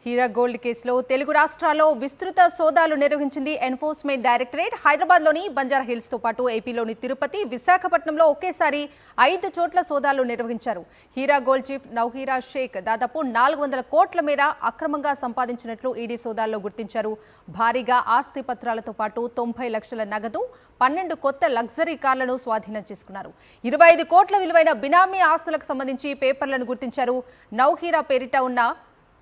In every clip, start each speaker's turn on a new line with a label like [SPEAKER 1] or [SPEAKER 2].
[SPEAKER 1] Heera gold కేసులో తెలుగు రాష్ట్రాల్లో విస్తృత సోదాలు నిర్వహించింది ఎన్ఫోర్స్మెంట్ డైరెక్టరేట్. హైదరాబాద్లోని బంజారాహిల్స్ తో పాటు ఏపీలోని తిరుపతి, విశాఖపట్నంలో ఒకేసారి 5 చోట్ల సోదాలు నిర్వహించారు. హీరా గోల్డ్ చీఫ్ నౌహీరా షేక్ దాదాపు 400 కోట్ల మేర అక్రమంగా సంపాదించినట్లు ఈడీ సోదాల్లో గుర్తించారు. భారీగా ఆస్తి పత్రాలతో పాటు 90 లక్షల నగదు, 12 కొత్త లగ్జరీ కార్లను స్వాధీనం చేసుకున్నారు. 25 కోట్ల విలువైన బినామీ ఆస్తులకు సంబంధించి పేపర్లను గుర్తించారు. నౌహీరా పేరిట ఉన్న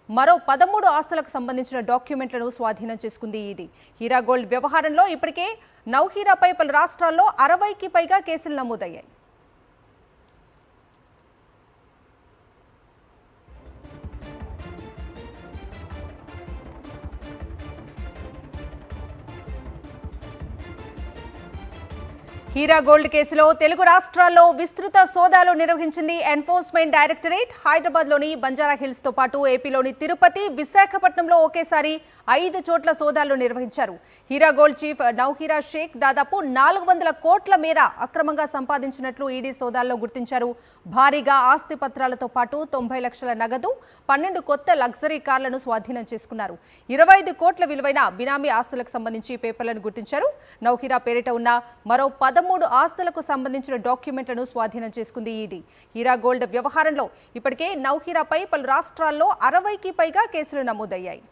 [SPEAKER 1] మరో 13 ఆస్తులకు సంబంధించిన డాక్యుమెంట్లను స్వాధీనం చేసుకుంది ఈడీ. హీరా గోల్డ్ వ్యవహారంలో ఇప్పటికే నౌహీరాపై పలు రాష్ట్రాల్లో 60కి పైగా కేసులు నమోదయ్యాయి. హీరా గోల్డ్ కేసులో తెలుగు రాష్ట్రాల్లో విస్తృత సోదాలు నిర్వహించింది ఎన్ఫోర్స్మెంట్ డైరెక్టరేట్. హైదరాబాద్లోని బంజారాహిల్స్ తో పాటు ఏపీలోని తిరుపతి, విశాఖపట్నంలో ఒకేసారి 5 చోట్ల సోదాలు నిర్వహించారు. హీరా గోల్డ్ చీఫ్ నౌహీరా షేక్ దాదాపు 400 కోట్ల మేర అక్రమంగా సంపాదించినట్లు ఈడీ సోదాల్లో గుర్తించారు. భారీగా ఆస్తి పత్రాలతో పాటు 90 లక్షల నగదు, 12 కొత్త లగ్జరీ కార్లను స్వాధీనం చేసుకున్నారు. 25 కోట్ల విలువైన బినామీ ఆస్తులకు సంబంధించి పేపర్లను గుర్తించారు. నౌహీరా పేరిట ఉన్న మరో 13 ఆస్తులకు సంబంధించిన డాక్యుమెంట్లను స్వాధీనం చేసుకుంది ఈడీ. హీరా గోల్డ్ వ్యవహారంలో ఇప్పటికే నౌహీరాపై పలు రాష్ట్రాల్లో 60కి పైగా కేసులు నమోదయ్యాయి.